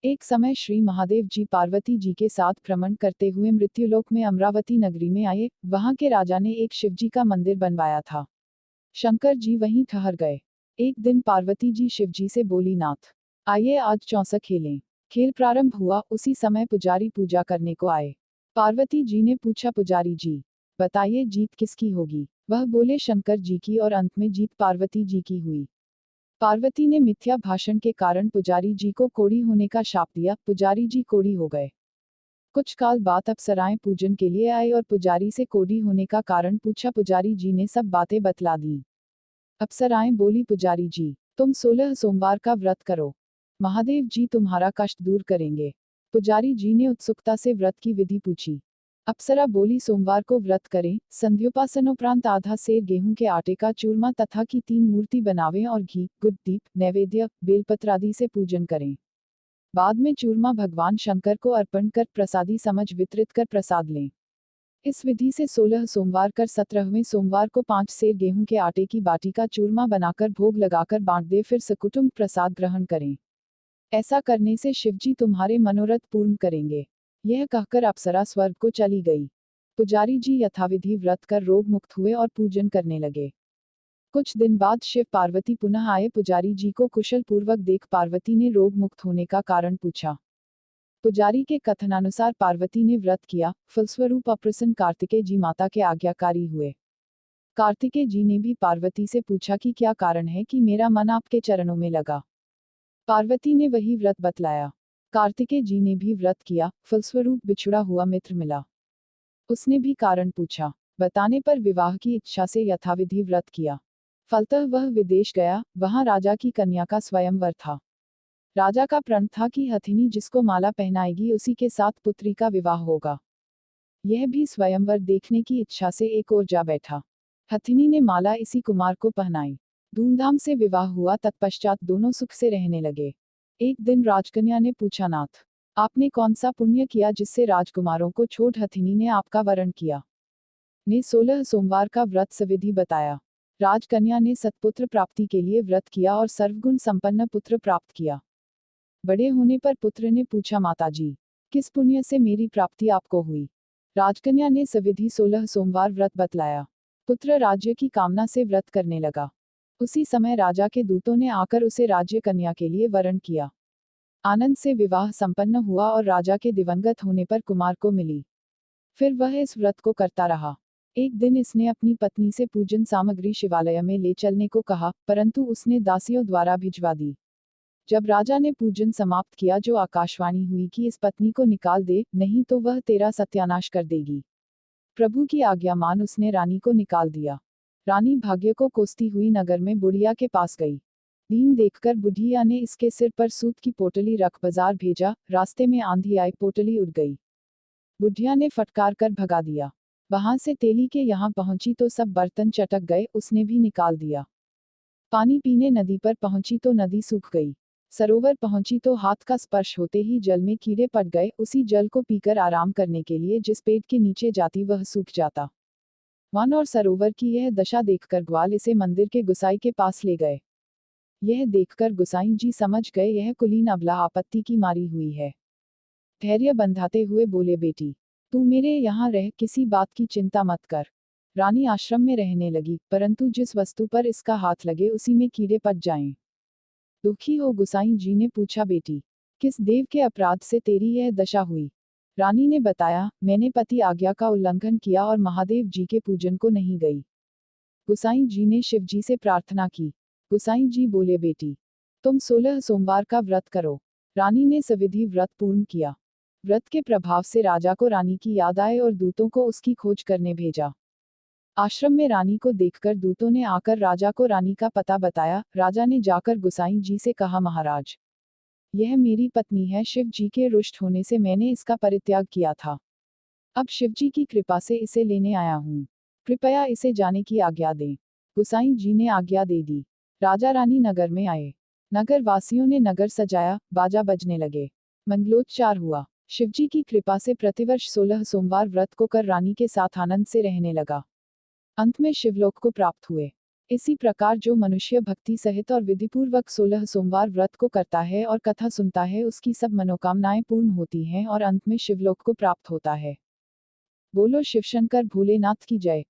एक समय श्री महादेव जी पार्वती जी के साथ भ्रमण करते हुए मृत्युलोक में अमरावती नगरी में आए। वहां के राजा ने एक शिवजी का मंदिर बनवाया था। शंकर जी वहीं ठहर गए। एक दिन पार्वती जी शिवजी से बोली, नाथ आइए आज चौसा खेलें। खेल प्रारंभ हुआ, उसी समय पुजारी पूजा करने को आए। पार्वती जी ने पूछा, पुजारी जी बताइए जीत किसकी होगी। वह बोले, शंकर जी की, और अंत में जीत पार्वती जी की हुई। पार्वती ने मिथ्या भाषण के कारण पुजारी जी को कोढ़ी होने का शाप दिया। पुजारी जी कोढ़ी हो गए। कुछ काल बाद अप्सराएं पूजन के लिए आई और पुजारी से कोढ़ी होने का कारण पूछा। पुजारी जी ने सब बातें बतला दी। अप्सराएं बोली, पुजारी जी तुम 16 सोमवार का व्रत करो, महादेव जी तुम्हारा कष्ट दूर करेंगे। पुजारी जी ने उत्सुकता से व्रत की विधि पूछी। अप्सरा बोली, सोमवार को व्रत करें, संध्योपासनोपरांत आधा सेर गेहूं के आटे का चूरमा तथा की 3 मूर्ति बनावें और घी, गुड़, दीप, नैवेद्य, बेलपत्र आदि से पूजन करें। बाद में चूरमा भगवान शंकर को अर्पण कर प्रसादी समझ वितरित कर प्रसाद लें। इस विधि से 16 सोमवार कर 17वें सोमवार को 5 सेर गेहूं के आटे की बाटी का चूरमा बनाकर भोग लगाकर बांट दे, फिर सकुटुंब प्रसाद ग्रहण करें। ऐसा करने से शिवजी तुम्हारे मनोरथ पूर्ण करेंगे। यह कहकर अप्सरा स्वर्ग को चली गई। पुजारी जी यथाविधि व्रत कर रोग मुक्त हुए और पूजन करने लगे। कुछ दिन बाद शिव पार्वती पुनः आए। पुजारी जी को कुशल पूर्वक देख पार्वती ने रोग मुक्त होने का कारण पूछा। पुजारी के कथनानुसार पार्वती ने व्रत किया, फलस्वरूप अप्रसन्न कार्तिकेय जी माता के आज्ञाकारी हुए। कार्तिकेय जी ने भी पार्वती से पूछा कि क्या कारण है कि मेरा मन आपके चरणों में लगा। पार्वती ने वही व्रत बतलाया। कार्तिकेय जी ने भी व्रत किया, फलस्वरूप बिछुड़ा हुआ मित्र मिला। उसने भी कारण पूछा। बताने पर विवाह की इच्छा से यथाविधि व्रत किया। फलतः वह विदेश गया, वहां राजा की कन्या का स्वयंवर था। राजा का प्रण था कि हथिनी जिसको माला पहनाएगी उसी के साथ पुत्री का विवाह होगा। यह भी स्वयंवर देखने की इच्छा से एक ओर जा बैठा। हथिनी ने माला इसी कुमार को पहनाई। धूमधाम से विवाह हुआ। तत्पश्चात दोनों सुख से रहने लगे। एक दिन राजकन्या ने पूछा, नाथ आपने कौन सा पुण्य किया जिससे राजकुमारों को छोड़ हथिनी ने आपका वरण किया। ने 16 सोमवार का व्रत सविधि बताया। राजकन्या ने सत्पुत्र प्राप्ति के लिए व्रत किया और सर्वगुण संपन्न पुत्र प्राप्त किया। बड़े होने पर पुत्र ने पूछा, माताजी किस पुण्य से मेरी प्राप्ति आपको हुई। राजकन्या ने सविधि 16 सोमवार व्रत बतलाया। पुत्र राज्य की कामना से व्रत करने लगा। उसी समय राजा के दूतों ने आकर उसे राज्य कन्या के लिए वरण किया। आनंद से विवाह संपन्न हुआ और राजा के दिवंगत होने पर कुमार को मिली। फिर वह इस व्रत को करता रहा। एक दिन इसने अपनी पत्नी से पूजन सामग्री शिवालय में ले चलने को कहा, परंतु उसने दासियों द्वारा भिजवा दी। जब राजा ने पूजन समाप्त किया जो आकाशवाणी हुई कि इस पत्नी को निकाल दे, नहीं तो वह तेरा सत्यानाश कर देगी। प्रभु की आज्ञा मान उसने रानी को निकाल दिया। रानी भाग्य को कोसती हुई नगर में बुढ़िया के पास गई। दीन देखकर बुढ़िया ने इसके सिर पर सूत की पोटली रख बाजार भेजा। रास्ते में आंधी आई, पोटली उड़ गई। बुढ़िया ने फटकार कर भगा दिया। वहां से तेली के यहाँ पहुंची तो सब बर्तन चटक गए, उसने भी निकाल दिया। पानी पीने नदी पर पहुंची तो नदी सूख गई। सरोवर पहुंची तो हाथ का स्पर्श होते ही जल में कीड़े पड़ गए। उसी जल को पीकर आराम करने के लिए जिस पेड़ के नीचे जाती वह सूख जाता। वन और सरोवर की यह दशा देखकर ग्वाल इसे मंदिर के गुसाई के पास ले गए। यह देखकर गुसाई जी समझ गए यह कुलीन अबला आपत्ति की मारी हुई है। धैर्य बंधाते हुए बोले, बेटी तू मेरे यहाँ रह, किसी बात की चिंता मत कर। रानी आश्रम में रहने लगी, परंतु जिस वस्तु पर इसका हाथ लगे उसी में कीड़े पड़ जाएं। दुखी हो गुसाई जी ने पूछा, बेटी किस देव के अपराध से तेरी यह दशा हुई। रानी ने बताया, मैंने पति आज्ञा का उल्लंघन किया और महादेव जी के पूजन को नहीं गई। गुसाई जी ने शिव जी से प्रार्थना की। गुसाई जी बोले, बेटी तुम 16 सोमवार का व्रत करो। रानी ने सविधि व्रत पूर्ण किया। व्रत के प्रभाव से राजा को रानी की याद आए और दूतों को उसकी खोज करने भेजा। आश्रम में रानी को देखकर दूतों ने आकर राजा को रानी का पता बताया। राजा ने जाकर गुसाई जी से कहा, महाराज यह मेरी पत्नी है। शिव जी के रुष्ट होने से मैंने इसका परित्याग किया था। अब शिव जी की कृपा से इसे लेने आया हूँ। कृपया इसे जाने की आज्ञा दें। गुसाई जी ने आज्ञा दे दी। राजा रानी नगर में आए। नगर वासियों ने नगर सजाया, बाजा बजने लगे, मंगलोच्चार हुआ। शिवजी की कृपा से प्रतिवर्ष 16 सोमवार व्रत को कर रानी के साथ आनंद से रहने लगा। अंत में शिवलोक को प्राप्त हुए। इसी प्रकार जो मनुष्य भक्ति सहित और विधिपूर्वक 16 सोमवार व्रत को करता है और कथा सुनता है उसकी सब मनोकामनाएं पूर्ण होती हैं और अंत में शिवलोक को प्राप्त होता है। बोलो शिवशंकर भोलेनाथ की जय।